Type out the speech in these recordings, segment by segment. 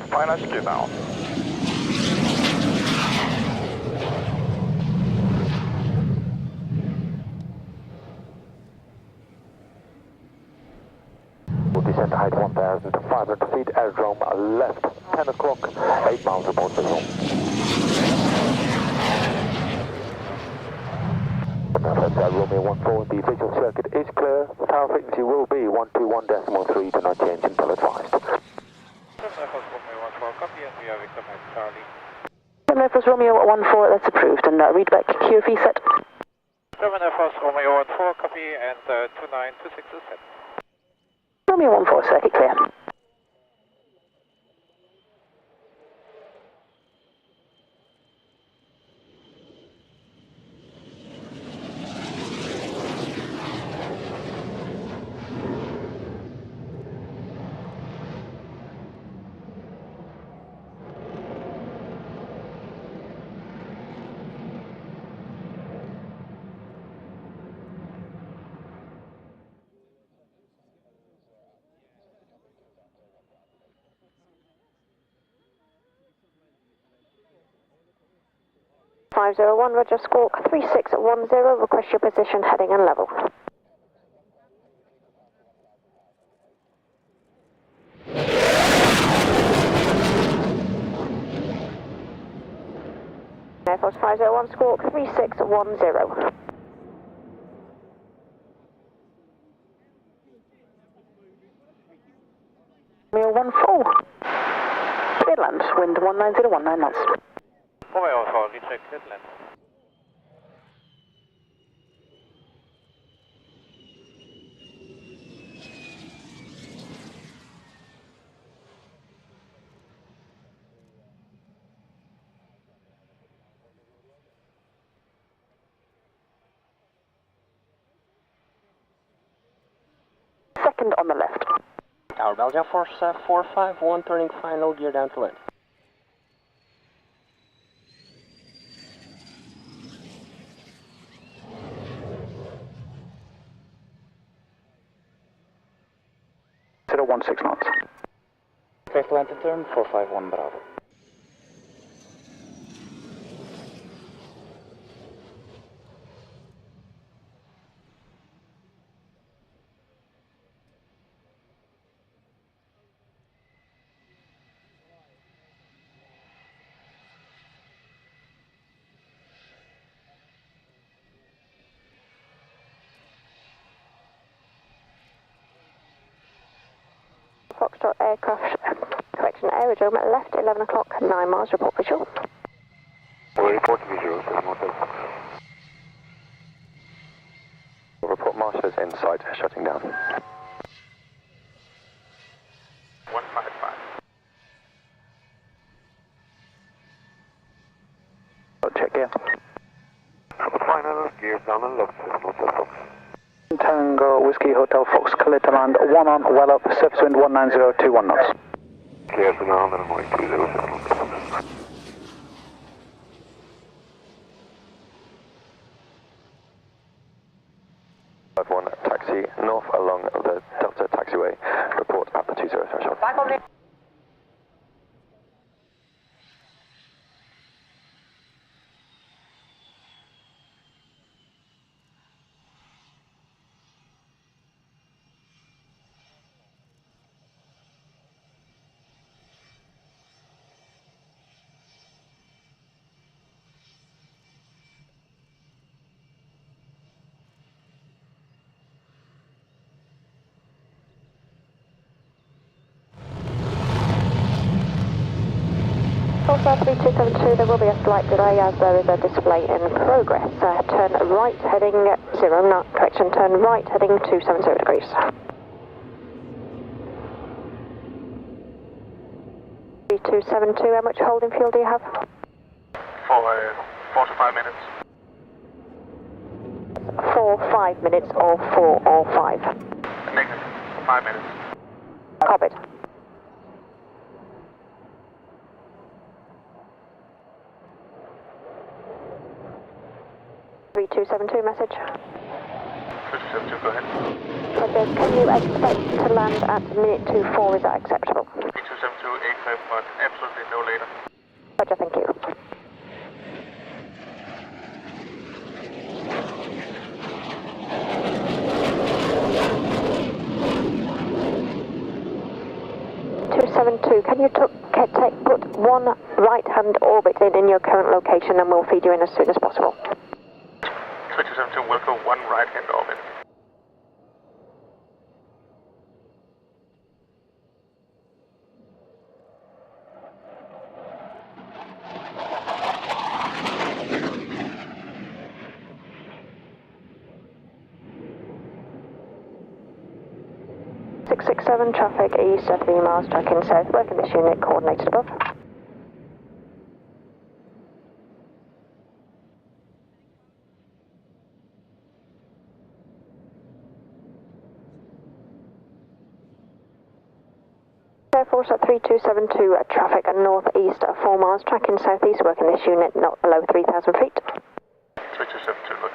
Final styrbound. Will descend to height 1,500 feet, aerodrome left, 10 o'clock, 8 miles report visual. Romeo 14, the visual circuit is clear. The tower frequency will be 121.3, do not change until advised. Romeo Romeo 14, that's approved, and read back QFE set. Romeo 14, copy, and 2926 is set. Romeo 14, circuit clear. (501), Roger, squawk 3610, request your position, heading and level. Air Force 501, squawk 3610. Romeo 14, Clearland, wind 19019 knots. Romeo 14, recheck Midland. Second on the left. Tower Belgium Force 451, turning final gear down to land. Zero 16 knots. Clear to land to turn 451 Bravo. Foxtrot aircraft, correction, aerodrome at left, 11 o'clock, 9 miles, report visual. We'll report visual, 716. We'll report marshals in sight, shutting down. 155. Check gear. Final gear down and left, 716. Tango Whiskey Hotel Fox, clear to land, 1 on, well up, surface wind 19021 knots. Clear to land and 120. One taxi north along the Delta taxiway. Report at the 20 threshold. Tulsa 3272, there will be a slight delay as there is a display in progress. Turn right heading 0 knot, correction, turn right heading 270 degrees. (3272), how much holding fuel do you have? For 4 to 5 minutes. 4, 5 minutes, or 4 or 5? Negative. 5 minutes. Copied. (3272) message. 3272, go ahead. Roger, can you expect to land at minute 24, is that acceptable? 3272, 851, 3272, can you put one right-hand orbit in your current location and we'll feed you in as soon as possible. 3272 will go one right-hand orbit. Seven traffic east of 3 miles, tracking south, working this unit, coordinated above. Air Force at 3272, traffic northeast of 4 miles, tracking southeast, working this unit not below 3,000 feet. 3272, look.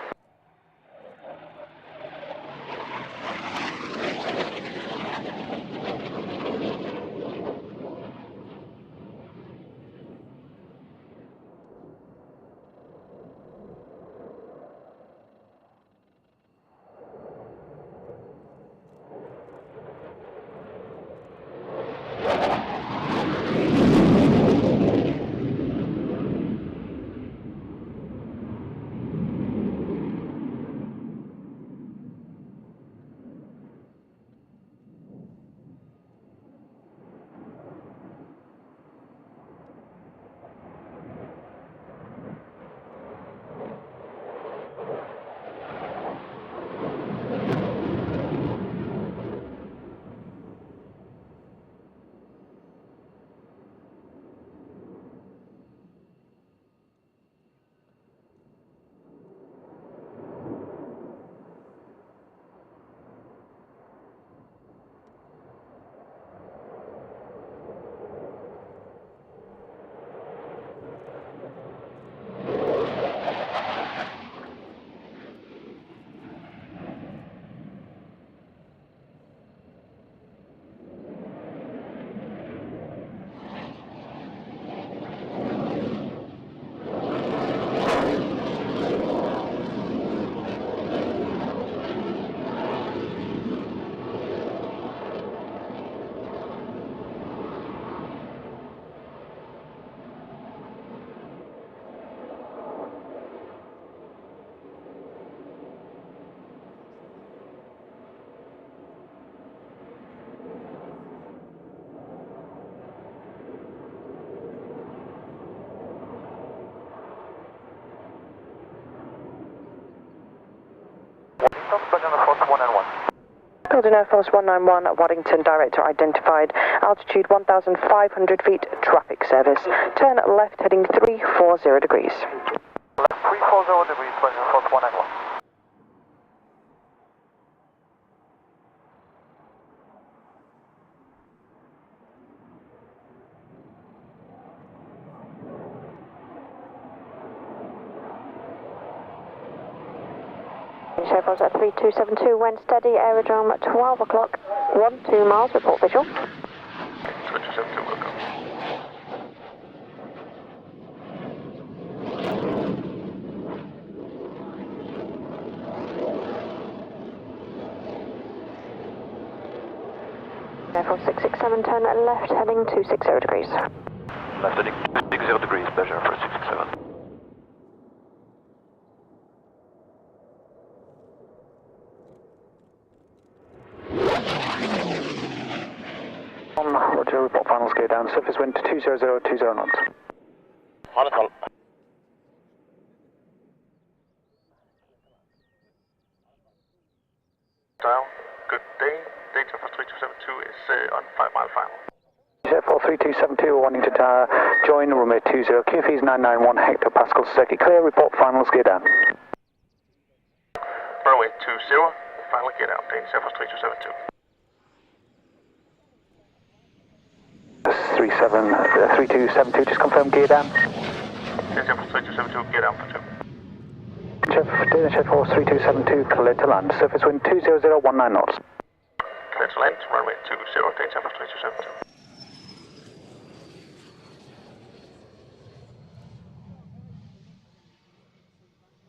Golden Air Force 191 at Waddington, director identified. Altitude 1,500 feet, traffic service. Turn left heading 340 degrees. Left 340 degrees, Golden Air Force 191. Air Force at 3272, when steady, aerodrome at 12 o'clock, 12 miles, report visual. 3272 will go. Air Force 667, turn left heading 260 degrees. Left heading 260 degrees, pleasure for 667. Roger, report finals go down. Surface wind to 20020 knots. Wonderful. Down. Good day. Data for 3272 is on 5 mile final. Airport 3272, Waddington Tower, join runway 20, QFE's 991 hectopascal, circuit clear, report finals go down. Runway 20, final get out, Danish Air Force 3272. 3272, just confirm gear down. Danish Air Force 3272, get down for 2. Danish Air Force 3272, clear to land, surface wind 20019 knots. Clear to land, runway 20, Danish Air Force 3272.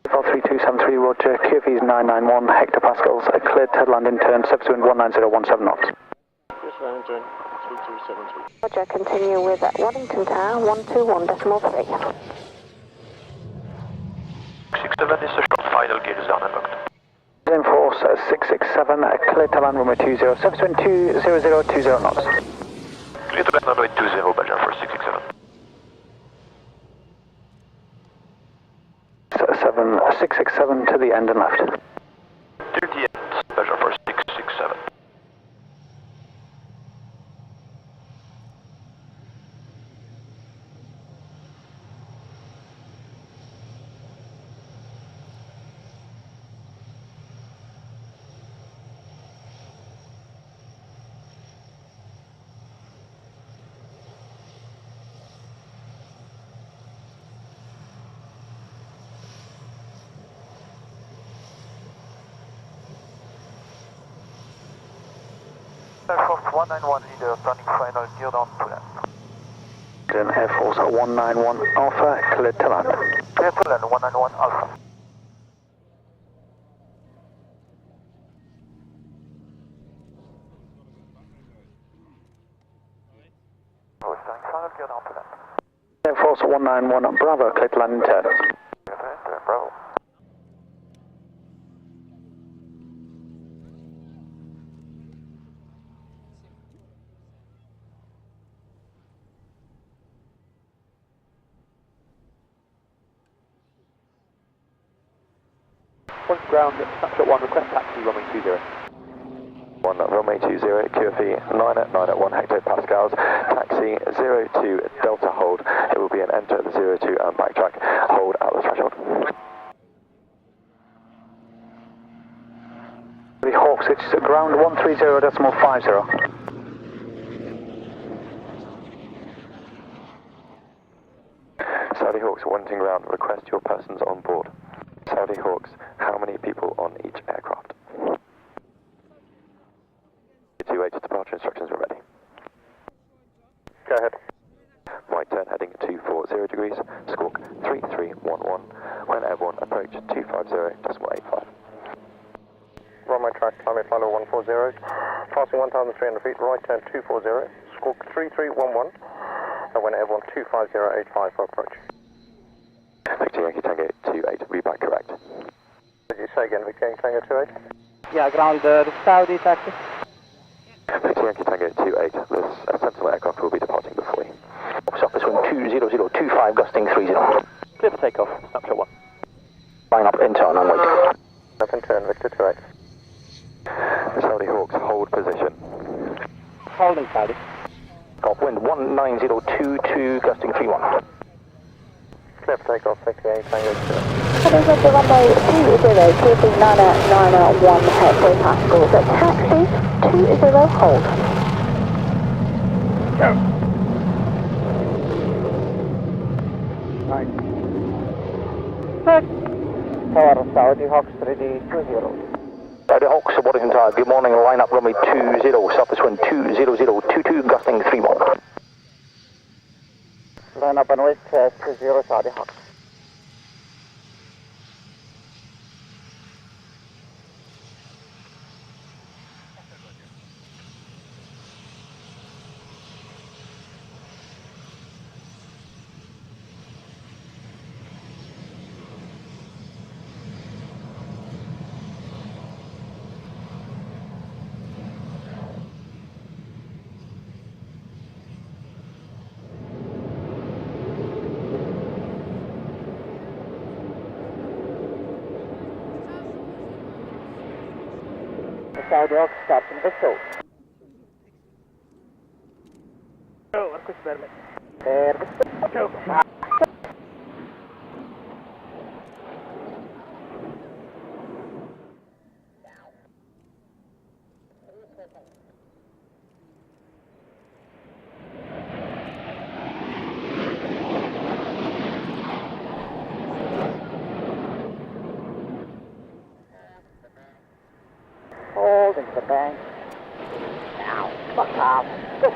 Airport 3273, Roger, QFE's 991 hectopascals, cleared to land in turn, surface wind 19017 knots. Chris Wellington, Roger, continue with Waddington Tower 121.3. 67 is the short, final gate is down and locked. Enforce 667, clear to land runway 20, surface wind 20020 knots. Clear to land runway 20, Belgium for 667. 667 to the end and left. 30 end, Belgium for 667. Air Force 191 leader, running final, gear down to land. Then Air Force 191 Alpha, clear to land. Clear to land, 191 Alpha. Running final, gear down to land. Air Force 191 Bravo, clear to land in turn. Bravo. One ground, snapshot 1, request taxi, runway 20. 1 runway 20, QFE 9 at 1 hectopascals, taxi 02 Delta hold. It will be an enter at the 02 and backtrack, hold at the threshold. The Hawks, it's ground 130.50. Saudi Hawks wanting ground, request your persons on board. Saudi Hawks, how many people on each aircraft? 28 departure instructions are ready. Go ahead. Right turn heading 240 degrees, squawk 3311. When airborne, approach 250.85. Runway track, climate final 140. Passing 1,300 feet, right turn 240. Squawk 3311. And when airborne 250.85 for approach. Victor Yankee Tango 28, read back correct. Did you say again, Victor Yankee Tango 28? Yeah, ground the Saudi taxi. Victor Yankee Tango 28, this Sentinel aircraft will be departing before you. Office wind 20025, gusting 30. Clear for takeoff, snapshot 1. Line up in turn and wait. Up in turn, Victor 28. Saudi Hawks, hold position. Holding Saudi. Gulf wind 19022, gusting 31. Clear for takeoff, Victor Yankee Tango 28. Heading with the runway 20, QFE 9 at 1 hectopascals. Taxi 20, hold. Tower Saudi Hawks 3D20. Saudi Hawks, Waddington Tower, good morning, line up runway 20, surface wind 20022, gusting 31. Line up and wait 20 Saudi Hawks. Saudi Hawks starting the show. Oh, of course, there. Holding the bank. Now, fuck off. Go.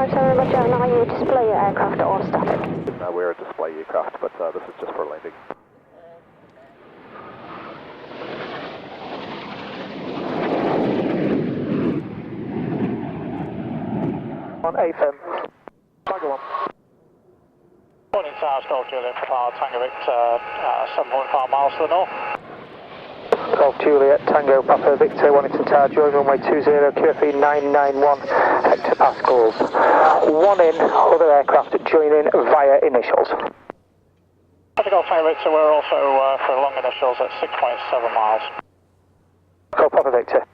57, roger, and are you a display aircraft or static? We're a display aircraft, but this is just for landing. On AFM. Tiger 1. Morning, Tower, Golf Juliet, Tango Victor, 7.5 miles to the north. Golf Juliet, Tango Papa Victor, Waddington Tower, join runway 20, QFE 991 hectopascals. One in, other aircraft join in via initials. Golf Tango Victor, we're also for long initials at 6.7 miles. Golf Papa Victor.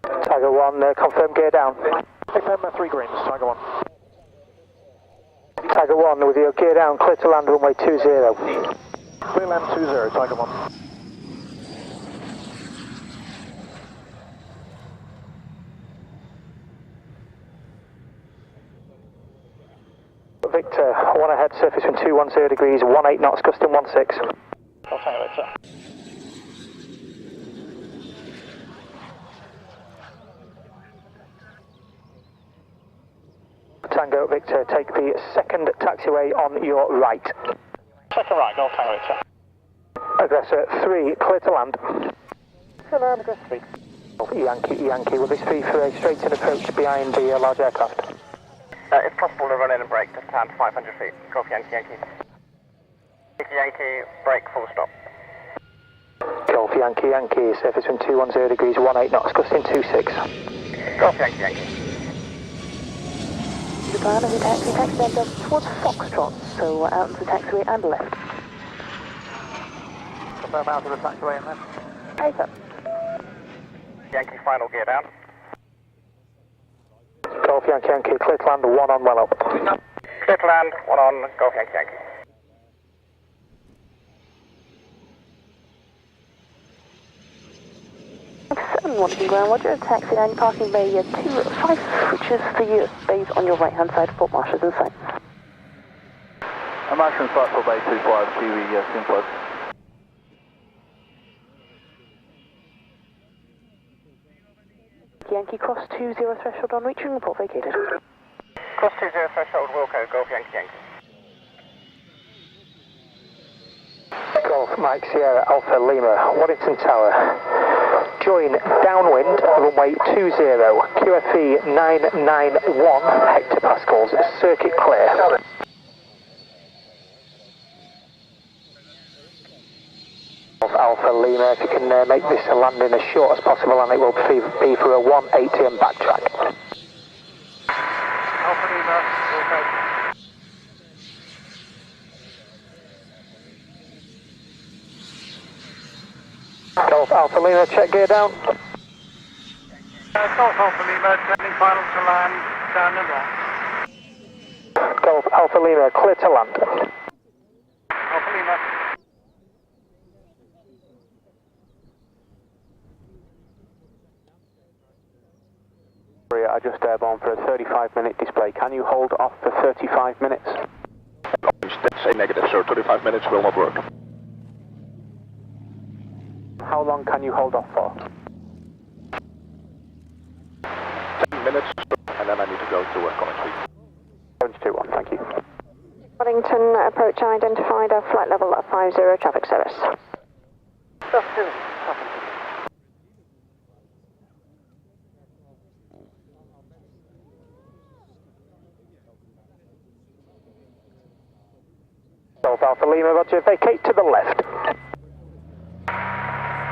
Tiger 1, confirm gear down. FM 3 greens, Tiger 1. Tiger 1 with your gear down, clear to land runway 20. Clear land 20, Tiger 1. Victor, 1 ahead, surface wind 210 degrees, 18 knots, gusting 16. Golf Tango Victor. Tango Victor, take the second taxiway on your right. Second right, Golf Tango Victor. Aggressor 3, clear to land. Clear land, Aggressor 3. Yankee, will this be for a straight-in approach behind the large aircraft? If possible to run in and brake, just down to 500 feet. Golf Yankee. Yankee, brake, full stop. Golf Yankee, surface wind 210 degrees, 18 knots, gusting 26. Golf Yankee. The plan of the taxi then goes towards Foxtrot, so out of the taxiway and left. Confirm out of the taxiway and left. Paper. Yankee, final gear down. Golf Yankee, clear to land, 1 on well up. Clear to land, 1 on, Golf Yankee. Waddington ground, roger, taxi down, parking bay 25, which is the bays on your right hand side, port marshals in sight. American Flight for Bay 25, Kiwi, Simplot. Yankee cross 20 threshold on reaching, report vacated. Cross 20 threshold, Wilco, Golf Yankee. Golf Mike Sierra Alpha Lima, Waddington Tower. Join downwind, runway 20, QFE 991 hectopascals, circuit clear. Golf Alpha Lima, if you can make this landing as short as possible, and it will be for a 180 and backtrack. Alpha Lima, okay. Golf Alpha Lima, check gear down. Golf Alpha Lima, turning final to land, down and right. Golf Alpha Lima, clear to land. Alpha Lima. I just airborne for a 35-minute display. Can you hold off for 35 minutes? Say negative, sir. 35 minutes will not work. How long can you hold off for? 10 minutes, and then I need to go to work on it. 721, thank you. Waddington approach identified, flight level 50, traffic service. Golf Alpha Lima, roger, vacate to the left.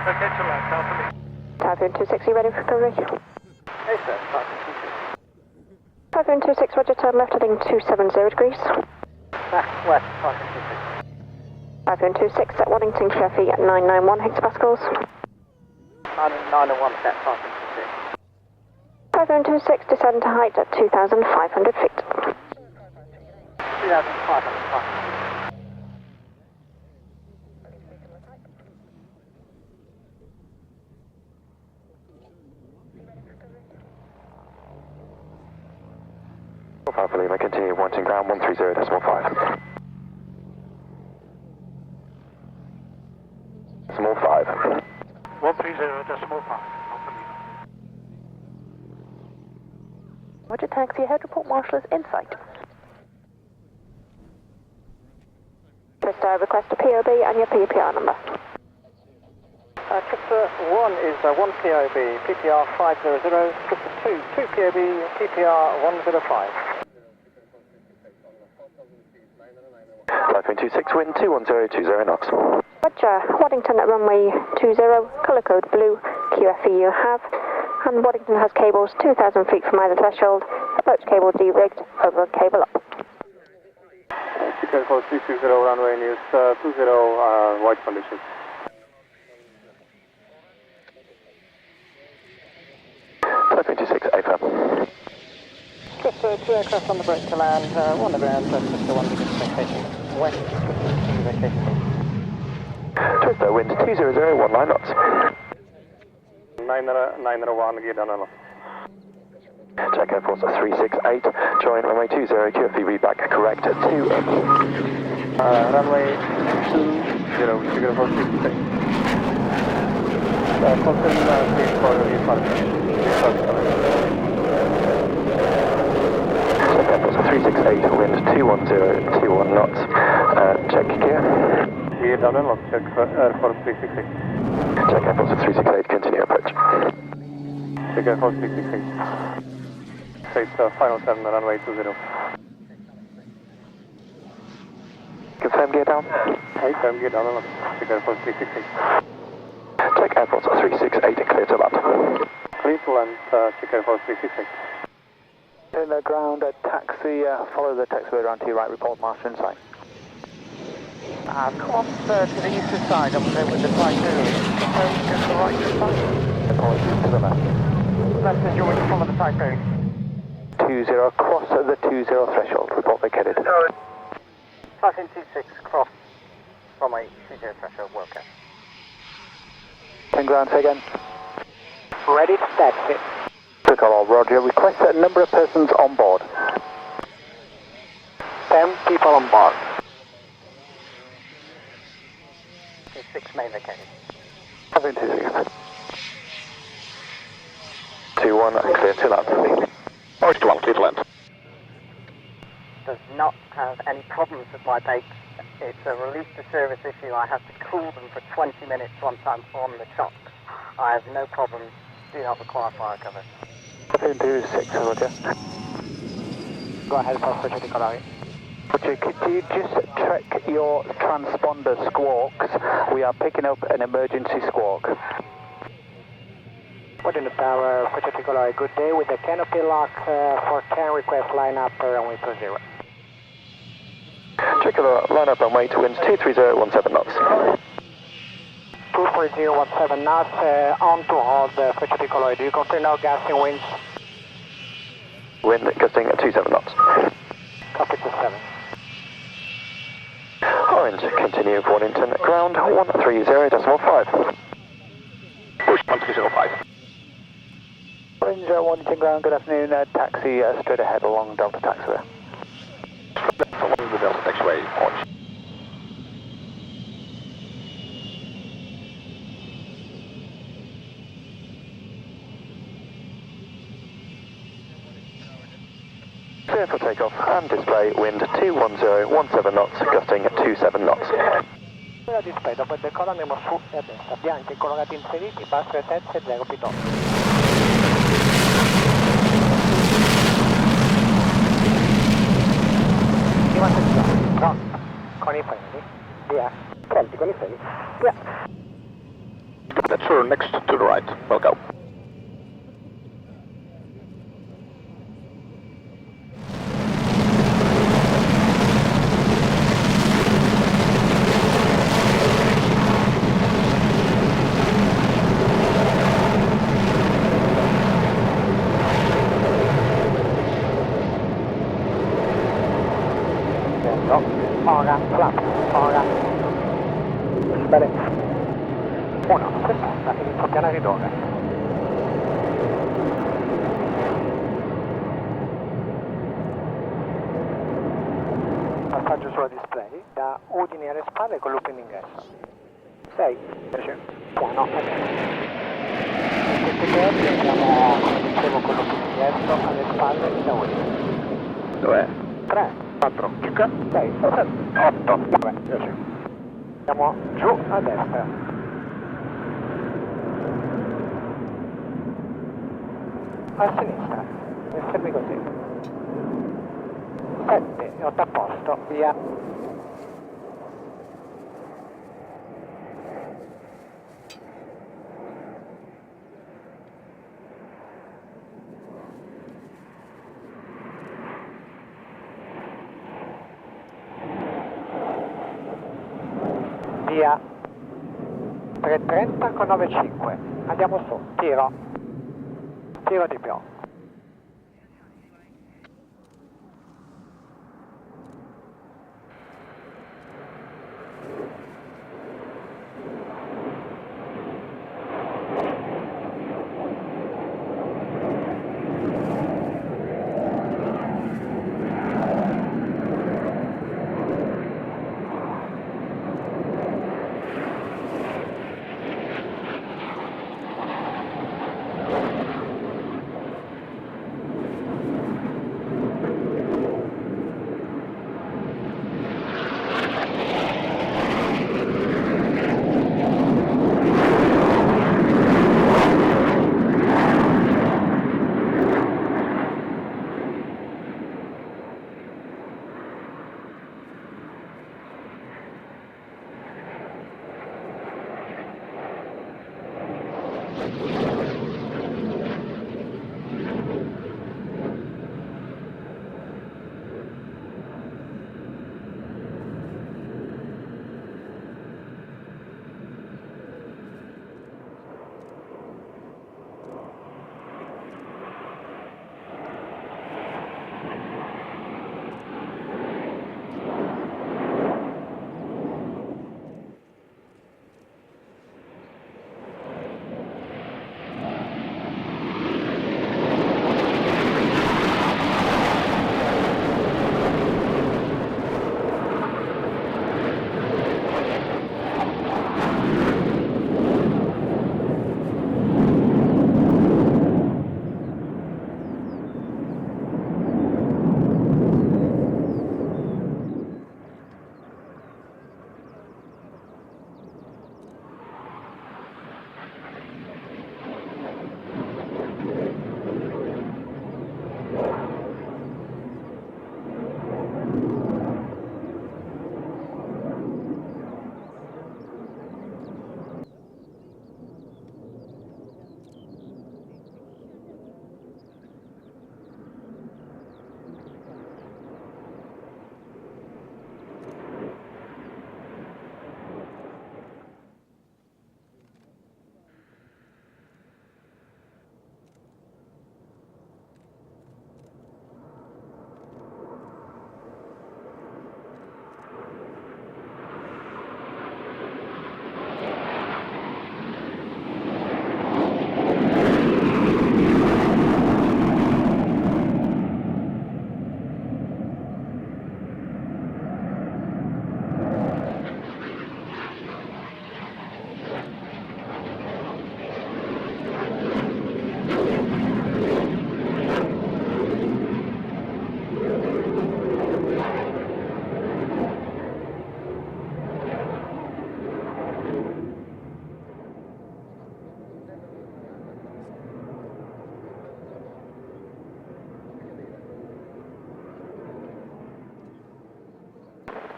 Okay, to left, Alpha Lima. Typhoon 260, ready for recovery. Hey, sir, Typhoon 26, roger, turn left heading 270 degrees. back west, Typhoon 26 at Waddington, QFE at 991 hectopascals. 901 set, Typhoon 26, descend to height at 2,500 feet. 2,500 feet. Alpha Lima, continue, wanting ground 130.5. Small 5. 130.5, Alpha Lima. Roger, taxi ahead, report marshal is in sight. Just request a POB and your PPR number. Tripper 1 is 1 POB, PPR 500, Tripper 2, 2 POB, PPR 105. 5.26 wind, 21020 knots. Roger, Waddington at runway 20, colour code blue, QFE you have, and Waddington has cables 2,000 feet from either threshold, approach cable de-rigged, over cable up. Chicago Coast 360 runway news 20 white conditions. Tripper 2 aircraft on the brake to land, 1 to ground, Tripper 1 begins vacation west, vacation. Twister wind 20019 knots. 901 gear down and low. Check Air Force 368, join runway 20, QFE read back correct 2 inch. Runway 20, Chicago Coast 368. Confirm please for departure. Check Air Force 368, wind 21021 knots. Check gear. Gear down and low, check Air Force 368. Check Air Force 368, continue approach. Check Air Force 368. Face final turn, runway 20. Confirm gear down. Confirm gear down and low, check Air Force 368. Check Air Force 368, clear to land. Clear to land, check Air Force 368. In the ground, taxi, follow the taxiway around to your right, report marshal in sight. Come on to the eastern side, I'm there with the Typhoon. Just the right side. Apologies to the left. Left as you want to follow the Typhoon. 20, cross the 20 threshold, report vacated. 526, cross from a 20 threshold, welcome. 10 ground, say again. Ready to taxi. Protocol, Roger, request a number of persons on board. 10 people on board. 6 main vacated. 726. 21, clear to land. Orange to 1, clear to land. Does not have any problems with my brakes. It's a release to service issue. I have to cool them for 20 minutes once I'm on the chocks. I have no problems. Do not require fire cover. 726, Roger. Go ahead, Foster Nicolai. Roger, could you just check your transponder squawks? We are picking up an emergency squawk. What in the tower, Foster Nicolai, good day with the canopy lock for 10 request line up runway 20. Check the line up runway to winds 23017 knots. 23017 knots, on to hold Foster Nicolai. Do you confirm no gassing winds? Wind gusting at 27 knots. Copy to 7. Orange, continue for Waddington, ground 130.5. Push 1305. Orange, Waddington ground, good afternoon. Taxi straight ahead along Delta Taxiway. Along the Delta Taxiway, orange. Clear for takeoff and display wind 21017 knots, gusting at 27 knots. Display, dopo il decollo andiamo su e a destra. Bianchi colorati inseriti, basso e terze, 0 pitone. Prima sezione, pronta. Con i freni. Via. Pronti con i freni. Via. That's sure, next to the right. Welcome. Ora, flap, ora. Bene. 1, 60, inizio piana ridore. Passaggio sulla display, da Udine alle spalle con loop in ingresso. 6, piano, Questi abbiamo, come dicevo, quello più indietro, alle spalle in away. 2, 3, 4, 5, 6, 7, 8, 9, 10. Andiamo giù a destra. A sinistra, e fermi così. 7, 8 a posto, via. Via. 330 con 95. Andiamo su. Tiro. Tiro di più.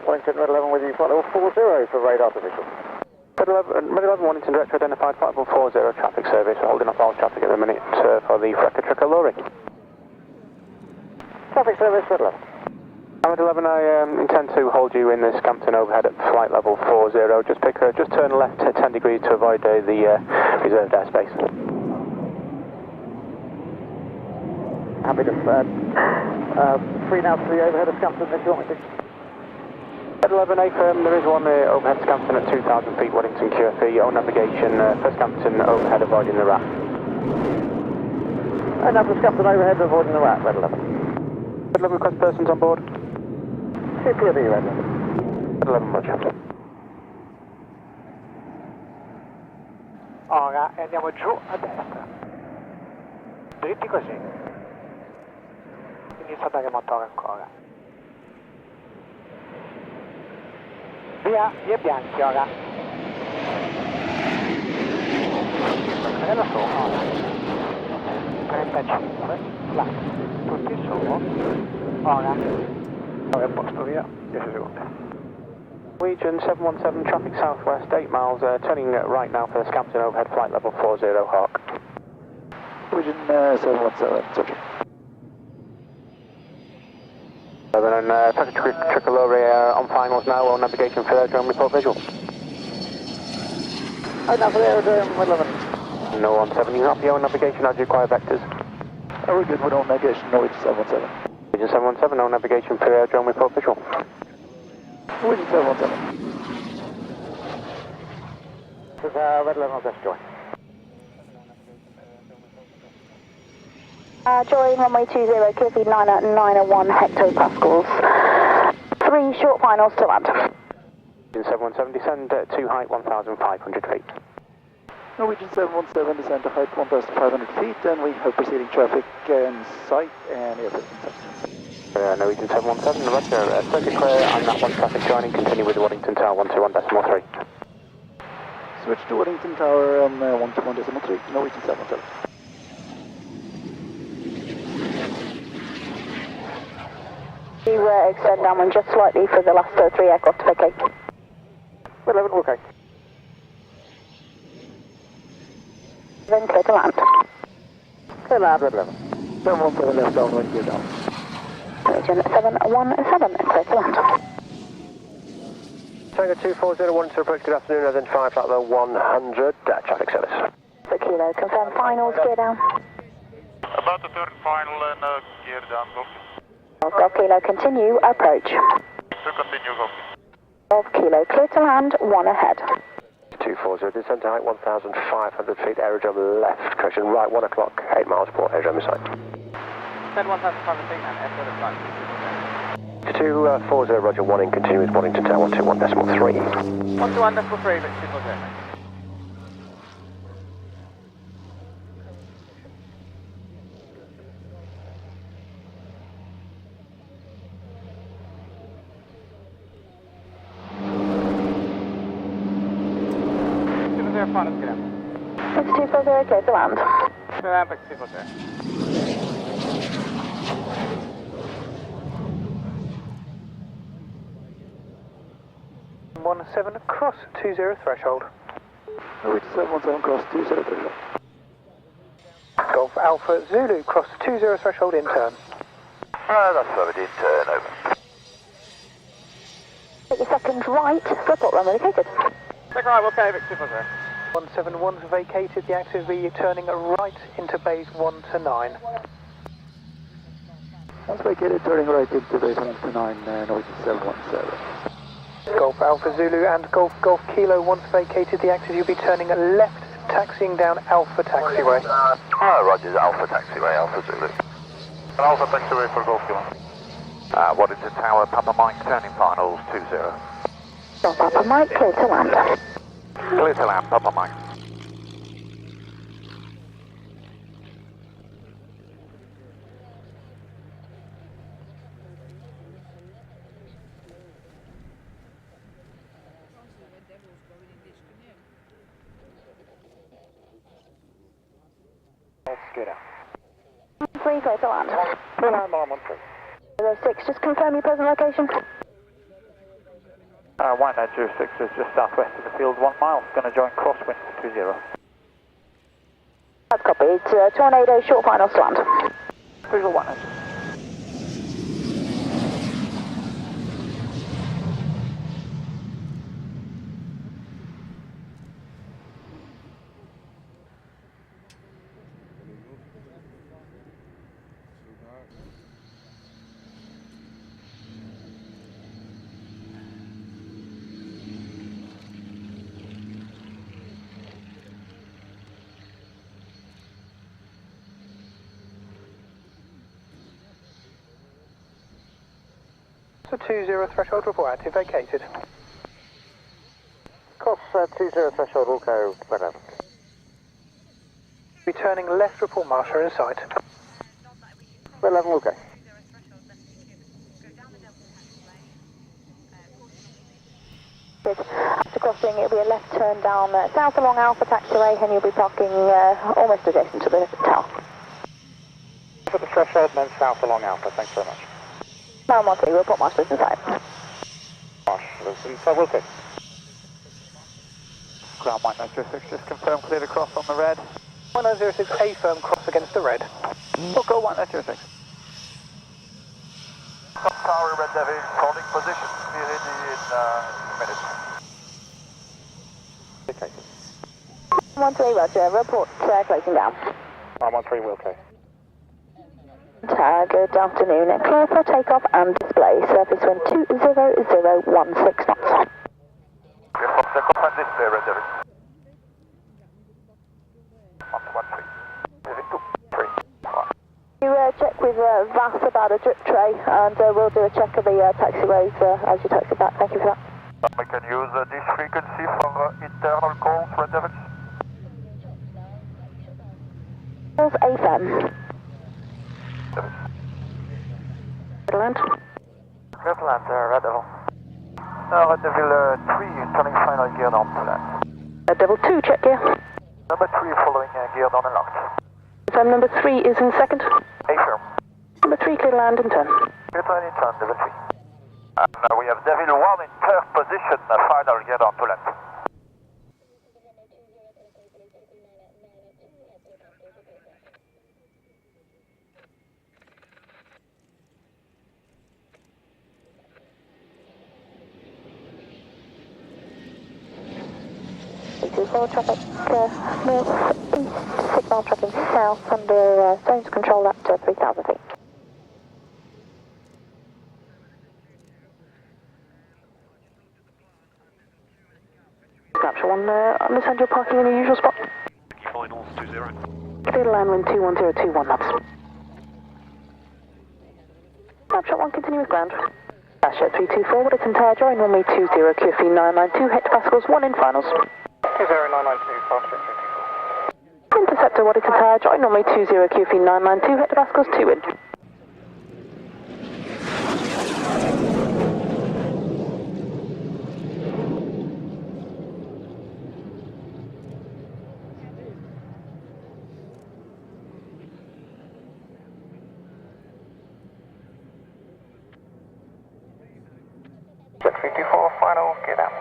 Waddington Red 11 with you, flight level 40 for radar position. Red 11 Waddington director identified flight level 40 traffic service. We're holding off all traffic at the minute for the Frecker Trucker lorry. Traffic service, Red 11. Red 11, I intend to hold you in the Scampton overhead at flight level 40. Just turn left 10 degrees to avoid the reserved airspace. Happy to free now to the overhead of Scampton if you want me to. Red 11, affirm there is one overhead Scampton at 2,000 feet, Waddington QFE, on navigation for Scampton overhead avoiding the rat. And now for Scampton overhead avoiding the rat, Red 11. Red 11, request persons on board. CPOD, Red 11. Red 11, roger. On ancora e andiamo giù a destra. Dritti così. Inizia a dare motore ancora. Via, via bianchi ora. Carrello su, ora. 35, là. Tutti su. Ora. Ora è posto, via. 10 secondi. Region 717 traffic southwest, 8 miles, turning right now for the Scampton overhead flight level 40 Hawk. Region 717, searching. And traffic tricolore on finals now, on navigation for aerodrome report visual. Now for the aerodrome 11. No on 7, you happy on navigation as you require vectors? Oh, we're good, we're on navigation, no, it's 717. Region 717, no navigation for aerodrome report visual. Region 717. This is Red 11 on test join. Join runway 20, QFE 9 at 901 hectopascals. 3 short finals to land. Region 717, descend to height 1,500 feet. Norwegian 717, descend to height 1,500 feet, and we have proceeding traffic in sight and airfield in sight. Norwegian 717, roger, circuit clear, and that one traffic joining, continue with Waddington Tower 121.3. Switch to Waddington Tower 121.3, Norwegian 717. You extend downwind just slightly for the last 3 aircraft to vacate. 11, okay. Then clear to land. Clear land, Red 11. 717 left downwind, gear down. Region 717, clear to land. Tango 2401 to approach, good afternoon, identify flight level 100, traffic service. For Kilo, confirm finals, gear down. About the third final and gear down, Golf. Golf Kilo, continue, approach. To continue, Golf. Golf Kilo, clear to land, 1 ahead. 240, descend to height 1,500 feet, aerodrome left, correction right, 1 o'clock, 8 miles port, aerodrome in sight. Descend 1,500 feet and airfield in sight. 240, roger, 1 in, continue with Waddington Tower 121.3. 121.3, but 240. Finals, get out. It's 240, clear to land. Clear land, back to 240. One 7 across 20 threshold. Norwegian 717 cross 20 threshold. Golf Alpha Zulu cross 20 threshold in turn. That's what we did, turn over. Take your second right, report runway vacated. Second right, we'll pay back to 240. 171's vacated, the active V turning right into bays 1 to 9. That's vacated, turning right into bays 1 to 9, Norwegian 717. Golf Alpha Zulu and Golf Kilo, once vacated the active, you'll be turning left, taxiing down Alpha Taxiway. Roger, Alpha Taxiway, Alpha Zulu. Alpha Taxiway for Golf Kilo. Waddington Tower, Papa Mike, turning finals 20. Golf Papa Mike, clear to land. Clear to land, Papa Mike. Get out. 3, clear to land. Clear land, arm 13. 06, just confirm your present location. White 06 is just southwest of the field, 1 mile. Going to join crosswind 20. That's copied. Tornado, short finals to land. Visual 1. So 20 threshold report active, vacated. Cross 20 threshold, will go red 11. Be turning left, report marsher in sight. 11, okay. After crossing, it'll be a left turn down south along Alpha taxiway, and you'll be parking almost adjacent to the tower. Put the threshold and then south along Alpha, thanks very much. 913, report marshal's inside. Marshal's inside, okay. Ground 1906, just confirm cleared across on the red. 1906, A firm cross against the red. We'll go 1906. Tower, Red Devil, holding position. Be ready in minutes. Okay. 113, roger. Report closing down. 913, okay. Good afternoon. Clear for takeoff and display. Surface wind 20016 knots. Clear for takeoff and display, Red Devil. 113. Moving 2, 3, 1. You check with VAS about a drip tray, and we'll do a check of the taxiways as you taxi back. Thank you for that. We can use this frequency for internal calls, Red Devils. Calls AFM. Land. Clear to land, Red Devil. Red Devil 3, turning final gear down to land. Red Devil 2, check gear. Number 3 following gear down and locked. Firm number 3 is in second. A firm. Number 3, clear to land and turn. Clear to land in turn, Devil 3. And we have Devil 1 in third position, final gear down to land. Traffic north east, signal tracking south under zones control up to 3,000 feet. Capture 1, understand you're parking in your usual spot. Finals 20. Clear to land wind 21021 knots. Capture 1, continue with ground. Dasher 324, Waddington Tower, join runway 20, QFE 992, hectopascals 1 in finals. 20992, fast jet 324. Interceptor Waddington Tower, join runway 20, QFE 992, hectopascals 2 in. Jet 324, final, gear down.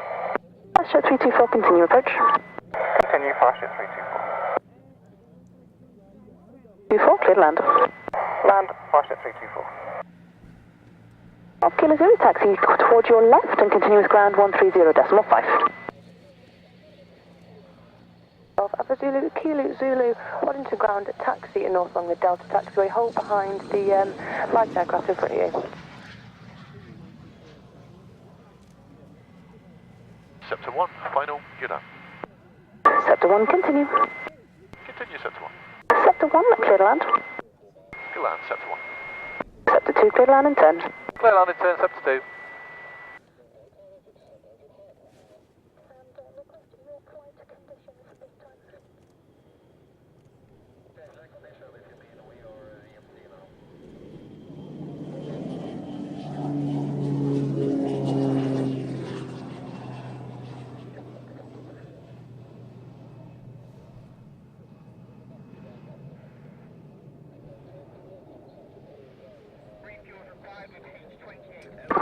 Fast jet 324, continue approach. Continue, fast jet 324. 24, clear to land. Land, fast jet 324. Off Kilo Zulu, taxi towards your left and continue with ground 130.5. Off Alpha Zulu, Kilo Zulu, Waddington ground, taxi and north along the Delta taxiway, hold behind the light aircraft in front of you. Sector 1, final, gear down. Sector 1, continue. Continue, Sector 1. Sector 1, clear to land. Clear land, Sector 1. Sector 2, clear to land and turn. Clear land in turn, Sector 2.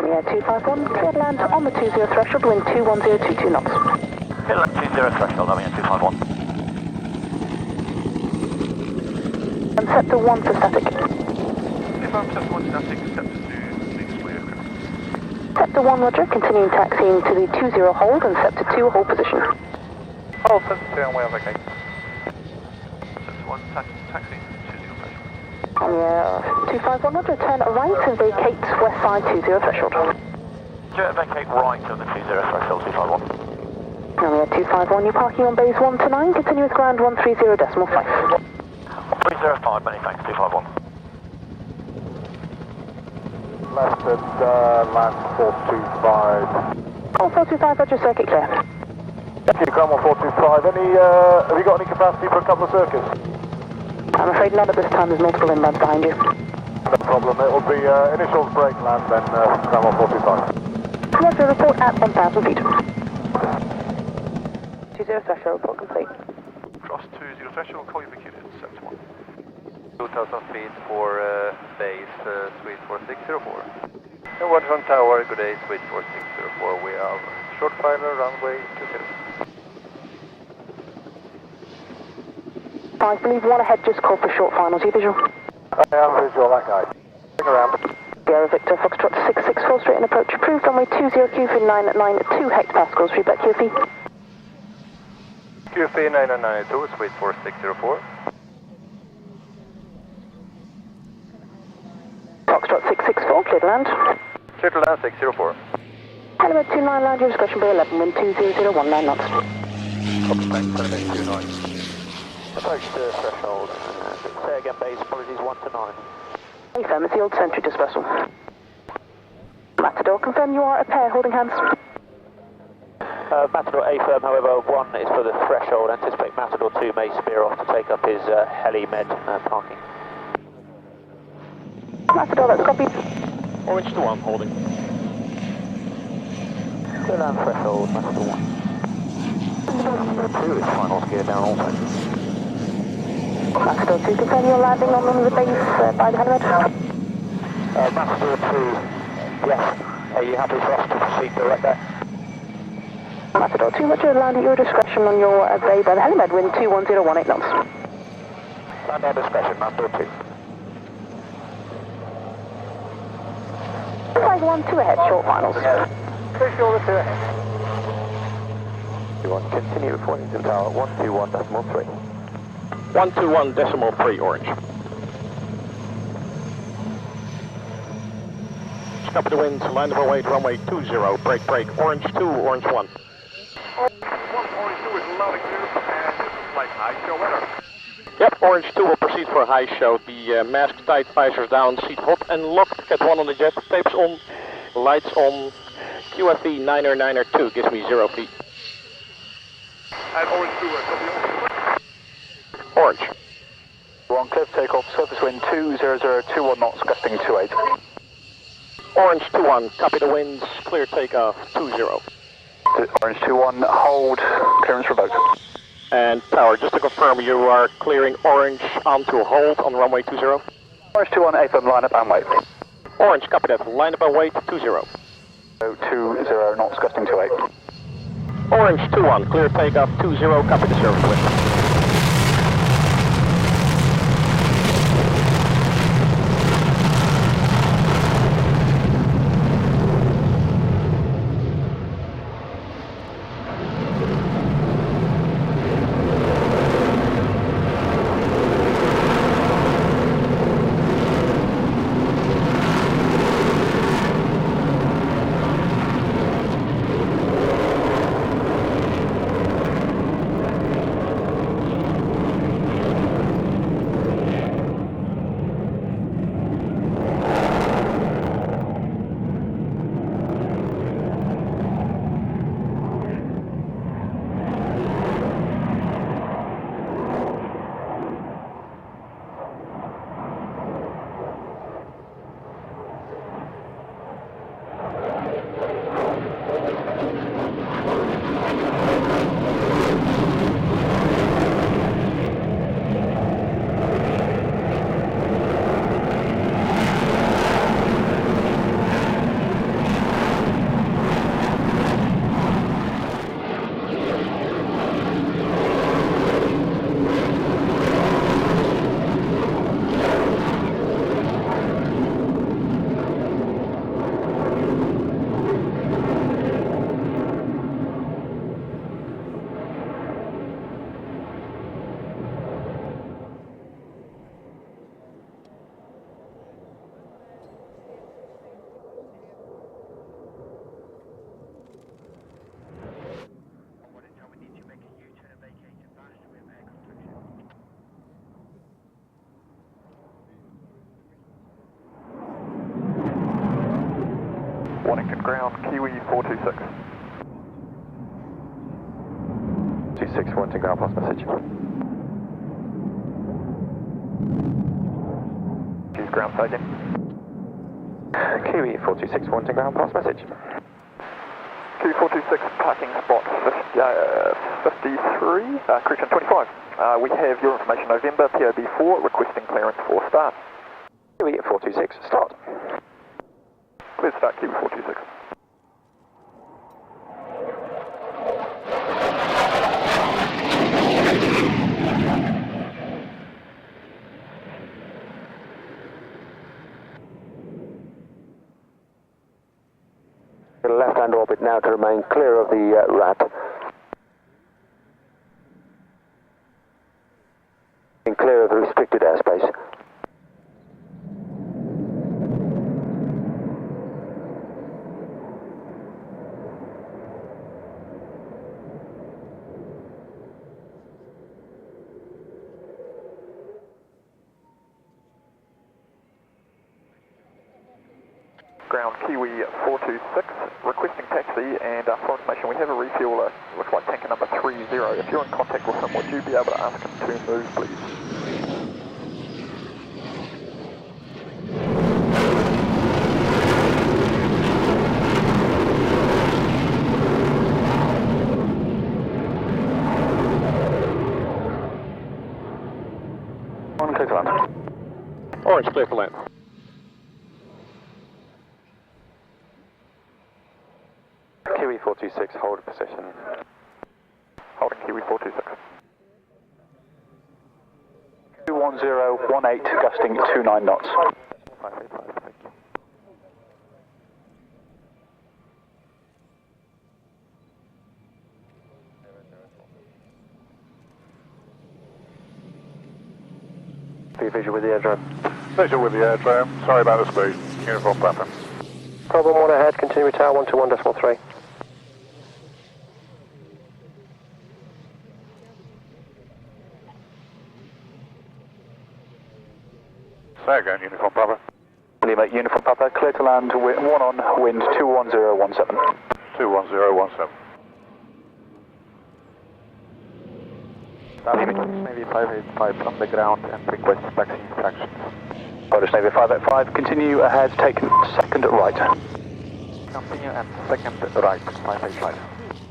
Yeah, 251, clear to land on the 20 threshold, wind 21022 knots. Clear land 20 threshold, I'm in 251. And sector 1 for static. If I'm Sector 1 static, Sector 2 needs to aircraft. Sector 1, roger, continuing taxiing to the 20 hold and sector 2 hold position. Hold Sector 2 and we're okay. Sector 1 taxi, 20 threshold. Yeah, 251, roger, turn right and vacate west side 20 threshold. Jet vacate right on the 20 threshold, 251. And we had 251, you're parking on bays 1 to 9, continue with ground 130.5. 305, many thanks, 251. Left at land 425. Oh, 425, roger, circuit clear. Thank you, ground 1425. Have you got any capacity for a couple of circuits? I'm afraid not at this time. There's multiple inbounds behind you. No problem. It will be initial break land, then ground 145. Roger, report at 1,000 feet. 20 threshold, report complete. Cross 20 threshold, call you vacated, 71. 2,000 feet for base suite 4604. And Waddington Tower, good day, suite 4604. We have short final runway 20. I believe one ahead just called for short finals. You visual? I am visual, that guy. Hang around. Sierra Victor, Foxtrot 664, straight in approach. Approved runway 20 QFE 992 hectopascals. Feedback QFE. QFE 992, suite 4604. Foxtrot 664, clear to land. Clear to land 604. Helmet 29, land your discretion, bay 11, wind 20019 knots. Copy, thanks, Helmet 29. Approach the threshold. Say again, base, apologies, 1 to 9. Affirmative, sentry dispersal. Matador, confirm you are a pair holding hands. Matador A firm, however, 1 is for the threshold. Anticipate Matador 2 may spear off to take up his heli-med parking. Matador, let's copy. Orange to 1, holding. Clear land threshold, Matador 1. 2 is final gear down also. Matador 2, confirm you're landing on the base by the helmet. Matador 2, yes. Are you happy for us to proceed direct there? Matador 2, roger, land at your discretion on your bay by the helimed, wind 21018 knots. Land our discretion, Matador 2. 5-1, 2 ahead, short finals. Visual 2 ahead. 21, continue with Waddington Tower 121.3. 121.3, orange. Copy the winds, line of our way to runway 20, break, orange 2, orange 1. Orange 2 is loud and clear, and this is like high show weather. Yep, orange 2 will proceed for a high show. The mask tight, visors down, seat hot and locked, cat 1 on the jet, tapes on, lights on, QFE 992 gives me 0 feet. And orange 2 is Orange. 1 cliff takeoff, surface wind 20021 knots, gusting 28. Orange 2-1, copy the winds, clear takeoff 20. Orange 2-1, hold, clearance revoked. And tower, just to confirm, you are clearing orange onto hold on runway 20. Orange 2-1, A firm, line up and wait. Orange, copy that, line up and wait 20. 20 knots, gusting 28. Orange 2-1, clear takeoff 20, copy the service wind. Waddington ground, Kiwi 426. 26, Waddington ground, pass message. Choose ground staging. Kiwi 426 wanting ground pass message. Kiwi 426 parking spot 53, correction 25. We have your information November, POB4, requesting clearance for start. Kiwi 426 start. Clear start Kiwi 426. Left-hand orbit now to remain clear of the RAT. And clear of the restricted airspace. Ground Kiwi 426, requesting taxi, and for information, we have a refueler, looks like tanker number 30. If you're in contact with him, would you be able to ask him to move, please? On clear to land. Orange, clear for land. Kiwi 426 hold position. Holding Kiwi 426. 21018 gusting 29 knots. 585, thank you. Be visual with the airdrome. Visual with the airdrome. Sorry about the speed. Uniform Papa. Problem 1 ahead, continue tower 121.3. Say again, Uniform Papa. Lima, Uniform Papa, clear to land, 1 on, wind 21017. 21017. Navy 585 from the ground and request taxi instructions. Polish Navy 585, continue ahead, take second right. Continue and second right, 585.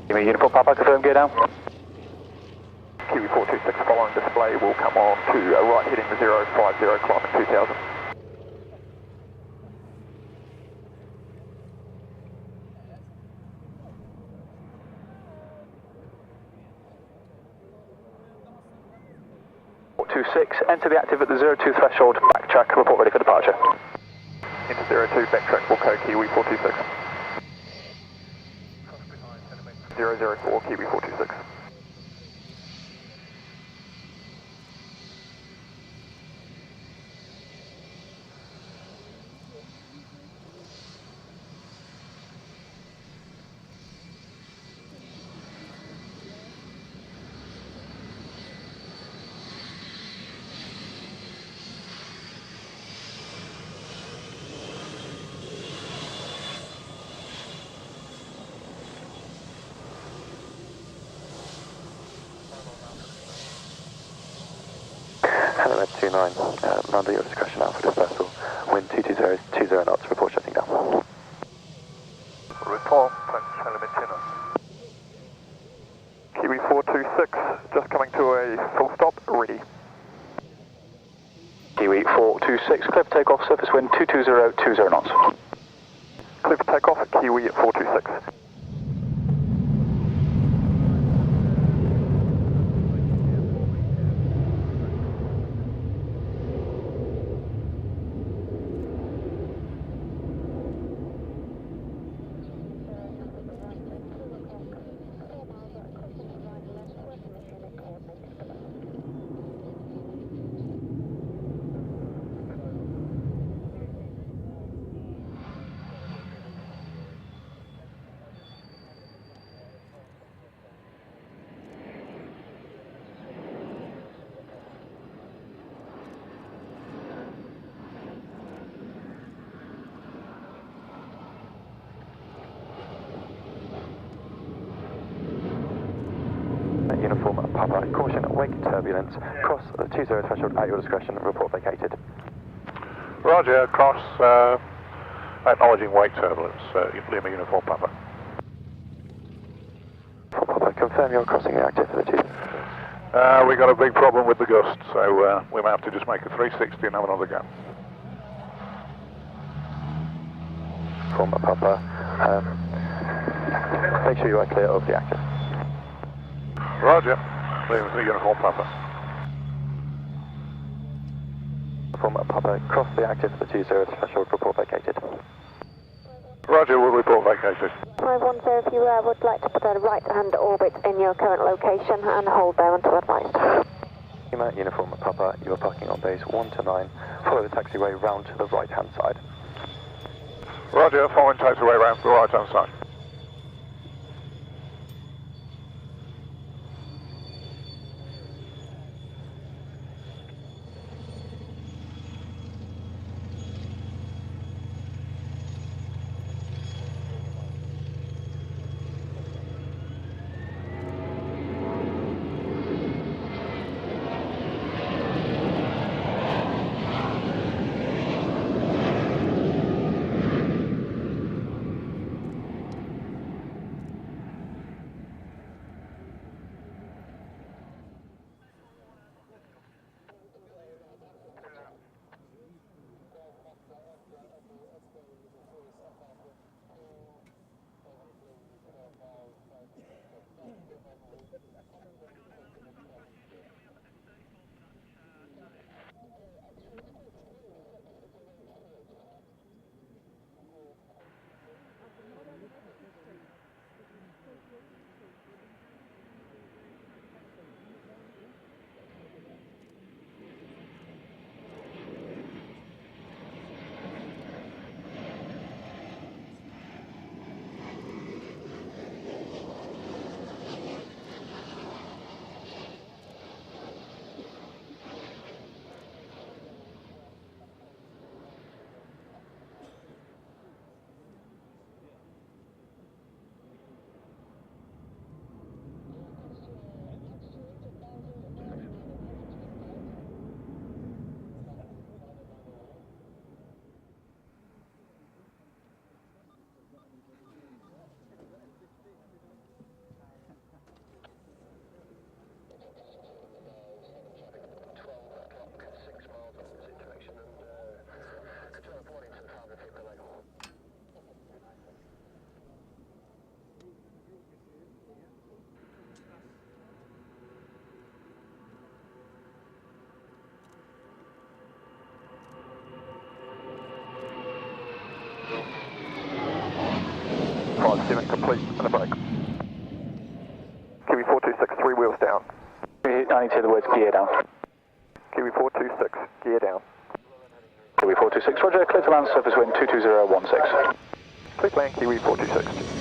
Lima, Uniform Papa, confirm gear down. Kiwi 426 following display will come on to right heading 050, climbing 2000. Enter the active at the 02 threshold, backtrack, report ready for departure. Into 02, backtrack, will code Kiwi 426. 004, Kiwi 426. Hello, Red 29. Under your discretion out for this vessel. Wind 220 knots, report shutting down. Report, Kiwi 426, just coming to a full stop, ready. Kiwi 426, clear for takeoff, surface wind 22020 knots. Clear for takeoff, Kiwi 426. Uniform Papa, caution, wake turbulence, cross the 20 threshold at your discretion, report vacated. Roger, cross, acknowledging wake turbulence, Lima Uniform Papa. Papa, confirm you're crossing the active for the 2. We got a big problem with the gust, so we might have to just make a 360 and have another go. From Papa, make sure you are clear of the active. Roger, Lima Uniform Papa. From Papa, cross the active for the 20 threshold, report vacated. Roger, we'll report vacated. 510, if you would like to put a right-hand orbit in your current location and hold there until advised. Lima Uniform Papa, you are parking on base 1 to 9. Follow the taxiway round to the right-hand side. Roger, following taxiway round to the right-hand side. Complete and a break. Kiwi 426, 3 wheels down. I need to hear the words gear down. Kiwi 426, gear down. Kiwi 426, Roger, clear to land, surface wind 22016. Clear to land, Kiwi 426.